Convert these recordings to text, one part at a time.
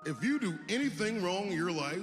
If you do anything wrong in your life,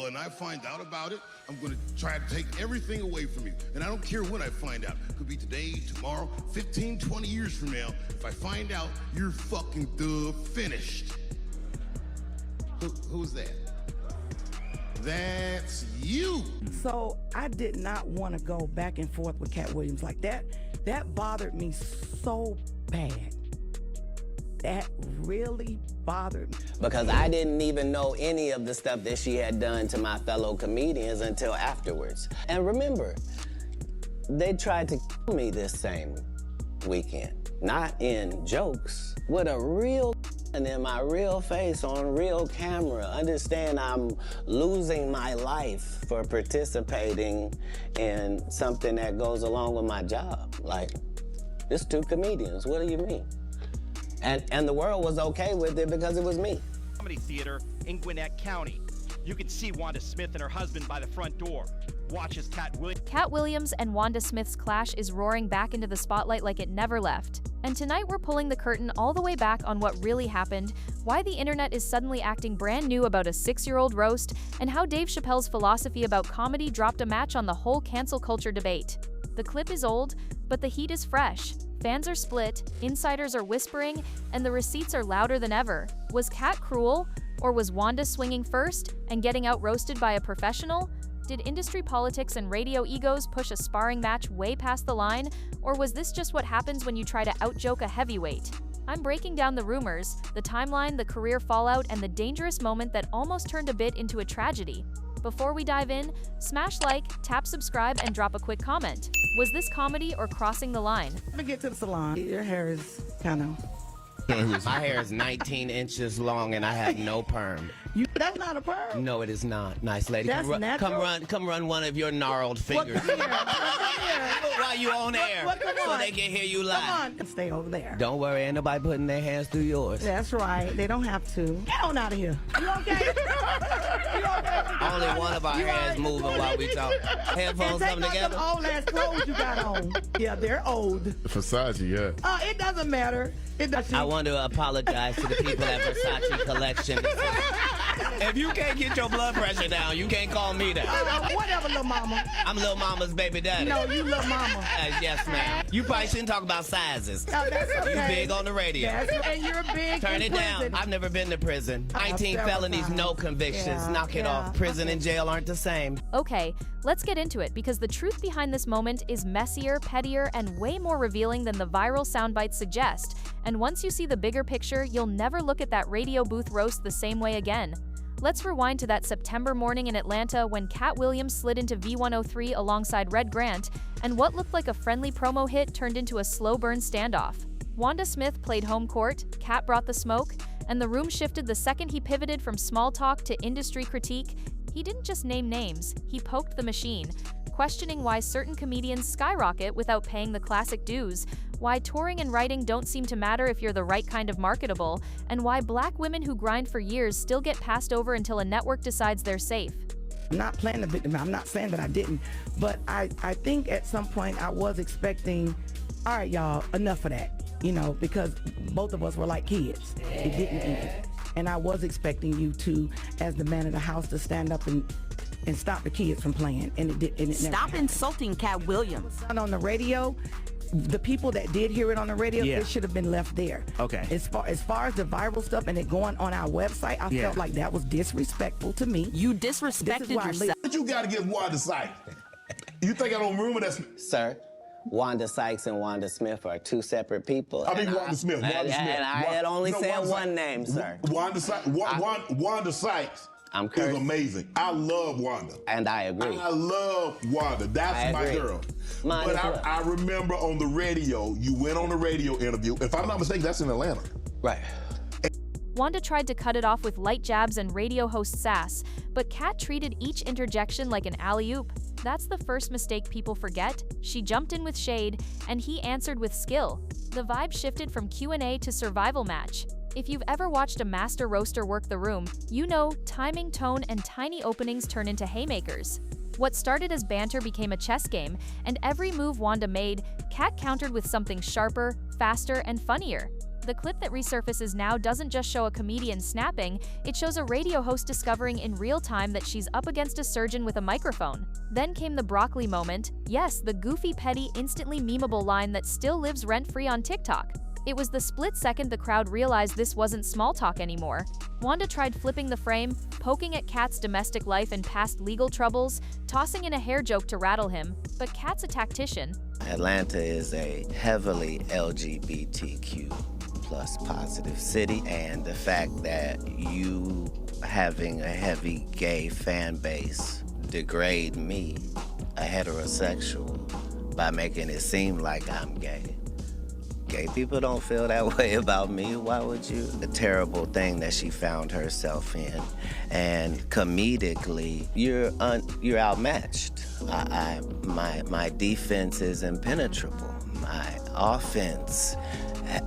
and I find out about it, I'm gonna try to take everything away from you. And I don't care when I find out. Could be today, tomorrow, 15, 20 years from now. If I find out, you're fucking finished. Who's that? That's you. So I did not want to go back and forth with Katt Williams like that. That bothered me so bad. That really bothered me. Because I didn't even know any of the stuff that she had done to my fellow comedians until afterwards. And remember, they tried to kill me this same weekend. Not in jokes, with a real and in my real face on real camera. Understand I'm losing my life for participating in something that goes along with my job. Like, it's two comedians, what do you mean? And the world was okay with it because it was me. Comedy theater in Gwinnett County. You can see Wanda Smith and her husband by the front door. Watch as Katt Williams and Wanda Smith's clash is roaring back into the spotlight like it never left. And tonight we're pulling the curtain all the way back on what really happened, why the internet is suddenly acting brand new about a 6-year-old roast, and how Dave Chappelle's philosophy about comedy dropped a match on the whole cancel culture debate. The clip is old, but the heat is fresh. Fans are split, insiders are whispering, and the receipts are louder than ever. Was Katt cruel? Or was Wanda swinging first and getting out-roasted by a professional? Did industry politics and radio egos push a sparring match way past the line? Or was this just what happens when you try to out-joke a heavyweight? I'm breaking down the rumors, the timeline, the career fallout, and the dangerous moment that almost turned a bit into a tragedy. Before we dive in, smash like, tap subscribe, and drop a quick comment. Was this comedy or crossing the line? Let me get to the salon. Your hair is kind of... My hair is 19 inches long and I have no perm. That's not a perm. No, it is not. Nice lady. That's natural. Come run one of your gnarled fingers. While you on air, so they can hear you live. Come on, stay over there. Don't worry, ain't nobody putting their hands through yours. That's right. They don't have to. Get on out of here. You okay? You okay? Only one of our hands moving while we talk. Headphones coming together. Them old ass clothes you got on. Yeah, they're old. Versace, yeah. It doesn't matter. I want to apologize to the people at Versace Collection. If you can't get your blood pressure down, you can't call me that. Whatever, little mama. I'm Lil Mama's baby daddy. No, you little mama. Yes, ma'am. You probably shouldn't talk about sizes. No, that's okay. You big on the radio. And you're big Turn it prison. down. I've never been to prison. 19 felonies, no convictions. Yeah, Knock it off. Prison and jail aren't the same. Okay, let's get into it because the truth behind this moment is messier, pettier, and way more revealing than the viral soundbites suggest. And once you see the bigger picture, you'll never look at that radio booth roast the same way again. Let's rewind to that September morning in Atlanta when Katt Williams slid into V103 alongside Red Grant, and what looked like a friendly promo hit turned into a slow burn standoff. Wanda Smith played home court, Katt brought the smoke, and the room shifted the second he pivoted from small talk to industry critique. He didn't just name names, he poked the machine, questioning why certain comedians skyrocket without paying the classic dues, why touring and writing don't seem to matter if you're the right kind of marketable, and why black women who grind for years still get passed over until a network decides they're safe. I'm not playing the victim. I'm not saying that I didn't, but I think at some point I was expecting, all right, y'all, enough of that, because both of us were like kids. It didn't end. And I was expecting you to, as the man of the house, to stand up and stop the kids from playing, and it did. And it Stop insulting Katt Williams. On the radio, the people that did hear it on the radio, it should have been left there. Okay. As far as the viral stuff and it going on our website, I felt like that was disrespectful to me. You disrespected yourself. But you got to get Wanda Sykes. You think I don't remember that? Sir, Wanda Sykes and Wanda Smith are two separate people. I mean, Wanda Smith. And I had only said one name, sir. Wanda Sykes. I'm is amazing. I love Wanda. And I agree. I love Wanda. That's my girl. But I remember on the radio, you went on a radio interview. If I'm not mistaken, that's in Atlanta. Right. Wanda tried to cut it off with light jabs and radio host sass, but Katt treated each interjection like an alley-oop. That's the first mistake people forget. She jumped in with shade, and he answered with skill. The vibe shifted from Q&A to survival match. If you've ever watched a master roaster work the room, you know timing, tone, and tiny openings turn into haymakers. What started as banter became a chess game, and every move Wanda made, Katt countered with something sharper, faster, and funnier. The clip that resurfaces now doesn't just show a comedian snapping, it shows a radio host discovering in real time that she's up against a surgeon with a microphone. Then came the broccoli moment, yes, the goofy, petty, instantly memeable line that still lives rent-free on TikTok. It was the split second the crowd realized this wasn't small talk anymore. Wanda tried flipping the frame, poking at Katt's domestic life and past legal troubles, tossing in a hair joke to rattle him, but Katt's a tactician. Atlanta is a heavily LGBTQ plus positive city, and the fact that you having a heavy gay fan base degrade me, a heterosexual, by making it seem like I'm gay. Gay people don't feel that way about me. Why would you? The terrible thing that she found herself in, and comedically, you're outmatched. My defense is impenetrable. My offense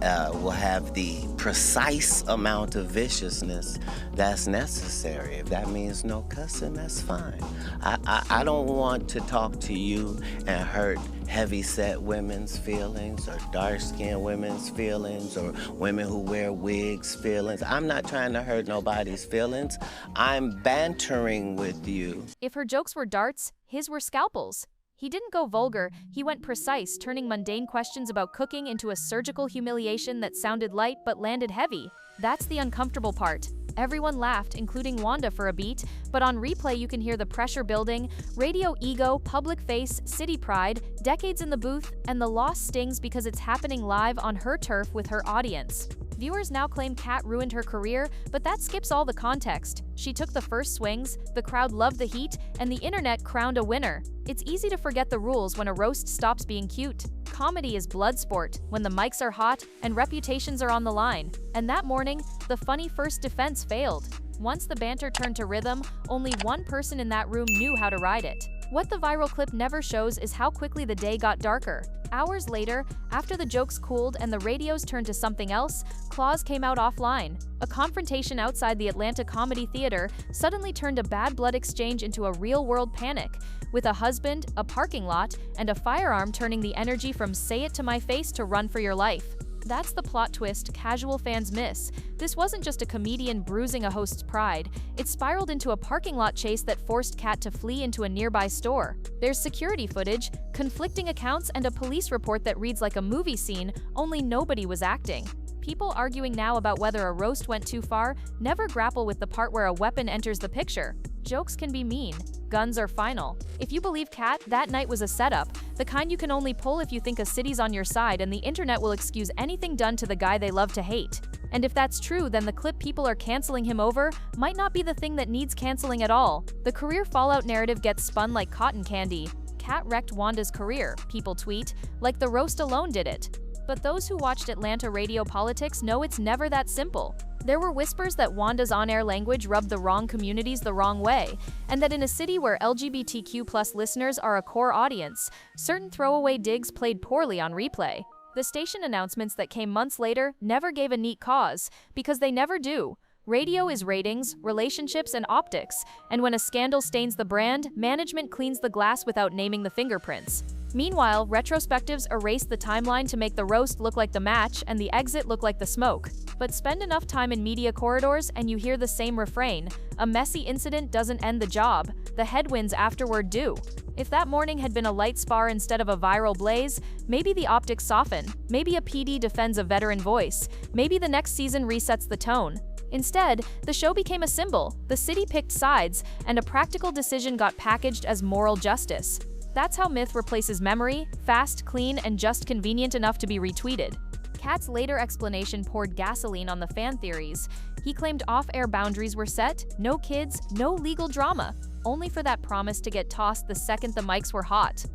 will have the precise amount of viciousness that's necessary. If that means no cussing, that's fine. I don't want to talk to you and hurt heavy-set women's feelings or dark-skinned women's feelings or women who wear wigs' feelings. I'm not trying to hurt nobody's feelings. I'm bantering with you. If her jokes were darts, his were scalpels. He didn't go vulgar, he went precise, turning mundane questions about cooking into a surgical humiliation that sounded light but landed heavy. That's the uncomfortable part. Everyone laughed, including Wanda for a beat, but on replay you can hear the pressure building, radio ego, public face, city pride, decades in the booth, and the loss stings because it's happening live on her turf with her audience. Viewers now claim Katt ruined her career, but that skips all the context. She took the first swings, the crowd loved the heat, and the internet crowned a winner. It's easy to forget the rules when a roast stops being cute. Comedy is blood sport, when the mics are hot and reputations are on the line. And that morning, the funny first defense failed. Once the banter turned to rhythm, only one person in that room knew how to ride it. What the viral clip never shows is how quickly the day got darker. Hours later, after the jokes cooled and the radios turned to something else, claws came out offline. A confrontation outside the Atlanta Comedy Theater suddenly turned a bad blood exchange into a real-world panic, with a husband, a parking lot, and a firearm turning the energy from say it to my face to run for your life. That's the plot twist casual fans miss. This wasn't just a comedian bruising a host's pride. It spiraled into a parking lot chase that forced Katt to flee into a nearby store. There's security footage, conflicting accounts, and a police report that reads like a movie scene, only nobody was acting. People arguing now about whether a roast went too far never grapple with the part where a weapon enters the picture. Jokes can be mean. Guns are final. If you believe Katt, that night was a setup, the kind you can only pull if you think a city's on your side and the internet will excuse anything done to the guy they love to hate. And if that's true, then the clip people are canceling him over might not be the thing that needs canceling at all. The career fallout narrative gets spun like cotton candy. Katt wrecked Wanda's career, people tweet, like the roast alone did it. But those who watched Atlanta radio politics know it's never that simple. There were whispers that Wanda's on-air language rubbed the wrong communities the wrong way, and that in a city where LGBTQ+ listeners are a core audience, certain throwaway digs played poorly on replay. The station announcements that came months later never gave a neat cause, because they never do. Radio is ratings, relationships, and optics, and when a scandal stains the brand, management cleans the glass without naming the fingerprints. Meanwhile, retrospectives erase the timeline to make the roast look like the match and the exit look like the smoke. But spend enough time in media corridors and you hear the same refrain: a messy incident doesn't end the job, the headwinds afterward do. If that morning had been a light spar instead of a viral blaze, maybe the optics soften, maybe a PD defends a veteran voice, maybe the next season resets the tone. Instead, the show became a symbol, the city picked sides, and a practical decision got packaged as moral justice. That's how myth replaces memory, fast, clean, and just convenient enough to be retweeted. Katt's later explanation poured gasoline on the fan theories. He claimed off-air boundaries were set, no kids, no legal drama, only for that promise to get tossed the second the mics were hot.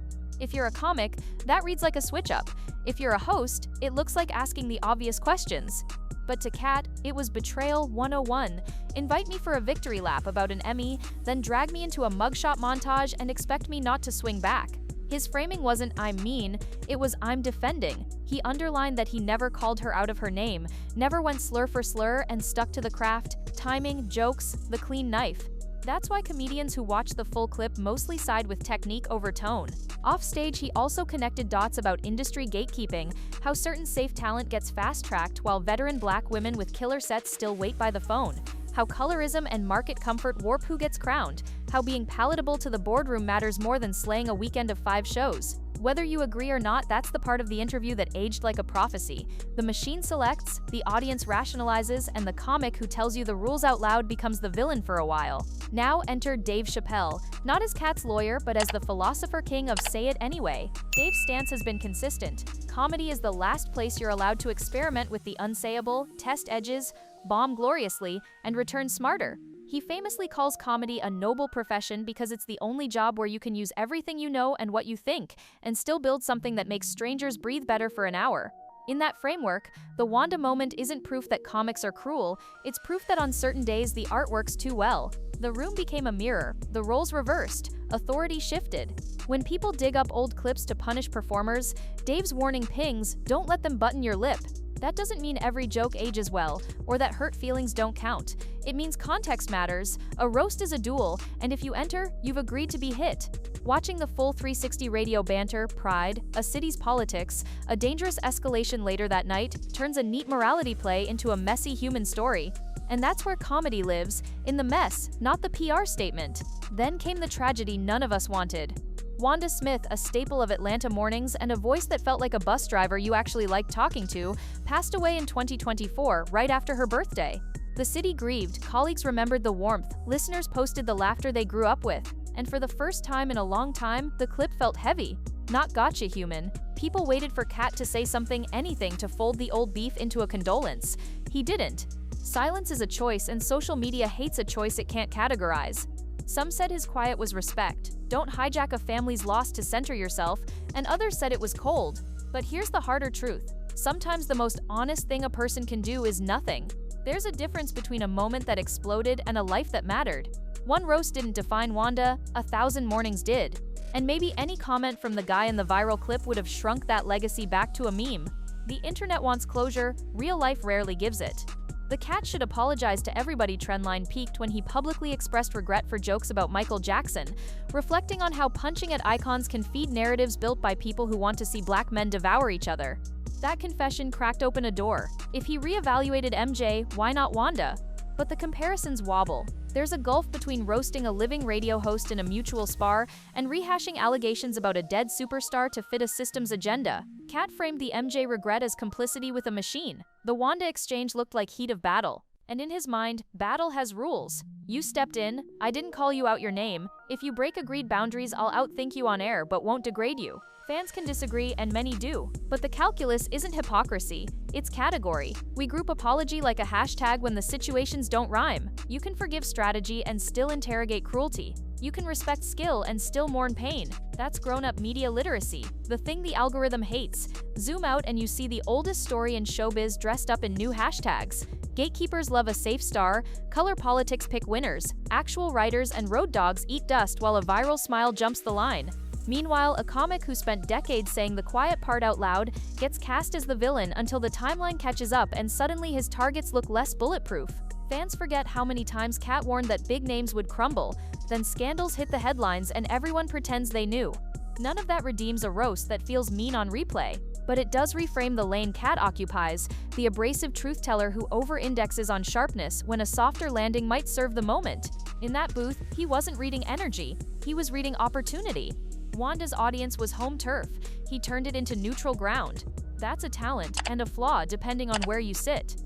If you're a comic, that reads like a switch-up. If you're a host, it looks like asking the obvious questions. But to Katt, it was betrayal 101. Invite me for a victory lap about an Emmy, then drag me into a mugshot montage and expect me not to swing back. His framing wasn't "I'm mean," it was "I'm defending." He underlined that he never called her out of her name, never went slur for slur, and stuck to the craft, timing, jokes, the clean knife. That's why comedians who watch the full clip mostly side with technique over tone. Offstage, he also connected dots about industry gatekeeping, how certain safe talent gets fast-tracked while veteran black women with killer sets still wait by the phone, how colorism and market comfort warp who gets crowned, how being palatable to the boardroom matters more than slaying a weekend of 5 shows. Whether you agree or not, that's the part of the interview that aged like a prophecy. The machine selects, the audience rationalizes, and the comic who tells you the rules out loud becomes the villain for a while. Now enter Dave Chappelle, not as Katt's lawyer, but as the philosopher king of Say It Anyway. Dave's stance has been consistent. Comedy is the last place you're allowed to experiment with the unsayable, test edges, bomb gloriously, and return smarter. He famously calls comedy a noble profession because it's the only job where you can use everything you know and what you think, and still build something that makes strangers breathe better for an hour. In that framework, the Wanda moment isn't proof that comics are cruel, it's proof that on certain days the art works too well. The room became a mirror, the roles reversed, authority shifted. When people dig up old clips to punish performers, Dave's warning pings, "Don't let them button your lip." That doesn't mean every joke ages well, or that hurt feelings don't count. It means context matters, a roast is a duel, and if you enter, you've agreed to be hit. Watching the full 360 radio banter, pride, a city's politics, a dangerous escalation later that night, turns a neat morality play into a messy human story. And that's where comedy lives, in the mess, not the PR statement. Then came the tragedy none of us wanted. Wanda Smith, a staple of Atlanta mornings and a voice that felt like a bus driver you actually liked talking to, passed away in 2024, right after her birthday. The city grieved, colleagues remembered the warmth, listeners posted the laughter they grew up with, and for the first time in a long time, the clip felt heavy. Not gotcha human. People waited for Katt to say something, anything to fold the old beef into a condolence. He didn't. Silence is a choice, and social media hates a choice it can't categorize. Some said his quiet was respect. Don't hijack a family's loss to center yourself, and others said it was cold. But here's the harder truth. Sometimes the most honest thing a person can do is nothing. There's a difference between a moment that exploded and a life that mattered. One roast didn't define Wanda, 1,000 mornings did. And maybe any comment from the guy in the viral clip would have shrunk that legacy back to a meme. The internet wants closure, real life rarely gives it. The Katt should apologize to everybody trendline peaked when he publicly expressed regret for jokes about Michael Jackson, reflecting on how punching at icons can feed narratives built by people who want to see black men devour each other. That confession cracked open a door. If he reevaluated MJ, why not Wanda? But the comparisons wobble. There's a gulf between roasting a living radio host in a mutual spar and rehashing allegations about a dead superstar to fit a system's agenda. Katt framed the MJ regret as complicity with a machine. The Wanda exchange looked like heat of battle. And in his mind, battle has rules. You stepped in, I didn't call you out your name. If you break agreed boundaries, I'll outthink you on air but won't degrade you. Fans can disagree, and many do. But the calculus isn't hypocrisy, it's category. We group apology like a hashtag when the situations don't rhyme. You can forgive strategy and still interrogate cruelty. You can respect skill and still mourn pain. That's grown-up media literacy, the thing the algorithm hates. Zoom out and you see the oldest story in showbiz dressed up in new hashtags. Gatekeepers love a safe star, color politics pick winners, actual writers and road dogs eat dust while a viral smile jumps the line. Meanwhile, a comic who spent decades saying the quiet part out loud gets cast as the villain until the timeline catches up and suddenly his targets look less bulletproof. Fans forget how many times Katt warned that big names would crumble, then scandals hit the headlines and everyone pretends they knew. None of that redeems a roast that feels mean on replay, but it does reframe the lane Katt occupies, the abrasive truth-teller who over-indexes on sharpness when a softer landing might serve the moment. In that booth, he wasn't reading energy, he was reading opportunity. Wanda's audience was home turf. He turned it into neutral ground. That's a talent and a flaw depending on where you sit.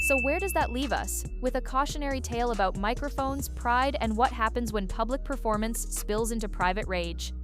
So where does that leave us? With a cautionary tale about microphones, pride, and what happens when public performance spills into private rage.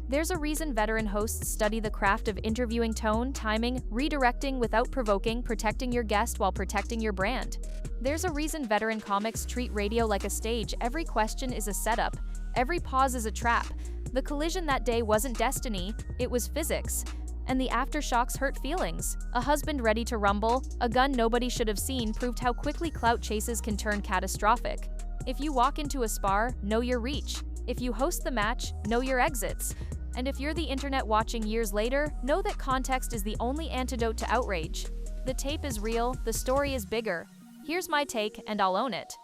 There's a reason veteran hosts study the craft of interviewing tone, timing, redirecting without provoking, protecting your guest while protecting your brand. There's a reason veteran comics treat radio like a stage. Every question is a setup. Every pause is a trap. The collision that day wasn't destiny, it was physics. And the aftershocks hurt feelings. A husband ready to rumble, a gun nobody should have seen proved how quickly clout chases can turn catastrophic. If you walk into a spar, know your reach. If you host the match, know your exits. And if you're the internet watching years later, know that context is the only antidote to outrage. The tape is real, the story is bigger. Here's my take, and I'll own it.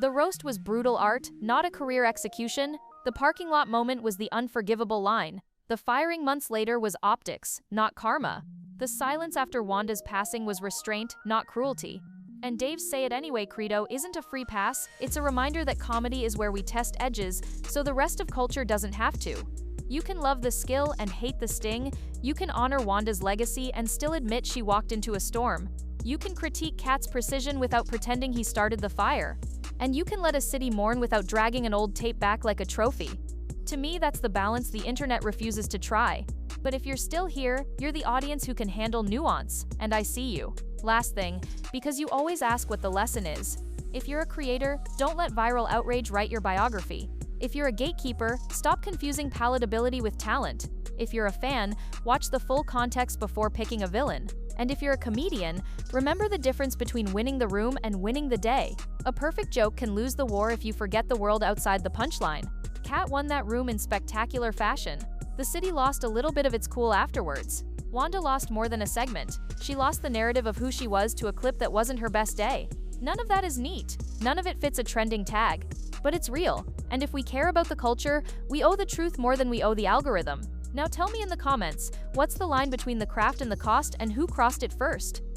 The roast was brutal art, not a career execution. The parking lot moment was the unforgivable line. The firing months later was optics, not karma. The silence after Wanda's passing was restraint, not cruelty. And Dave's say it anyway credo isn't a free pass, it's a reminder that comedy is where we test edges, so the rest of culture doesn't have to. You can love the skill and hate the sting. You can honor Wanda's legacy and still admit she walked into a storm. You can critique Katt's precision without pretending he started the fire. And you can let a city mourn without dragging an old tape back like a trophy. To me, that's the balance the internet refuses to try. But if you're still here, you're the audience who can handle nuance, and I see you. Last thing, because you always ask what the lesson is. If you're a creator, don't let viral outrage write your biography. If you're a gatekeeper, stop confusing palatability with talent. If you're a fan, watch the full context before picking a villain. And if you're a comedian, remember the difference between winning the room and winning the day. A perfect joke can lose the war if you forget the world outside the punchline. Katt won that room in spectacular fashion. The city lost a little bit of its cool afterwards. Wanda lost more than a segment. She lost the narrative of who she was to a clip that wasn't her best day. None of that is neat. None of it fits a trending tag. But it's real. And if we care about the culture, we owe the truth more than we owe the algorithm. Now tell me in the comments, what's the line between the craft and the cost, and who crossed it first?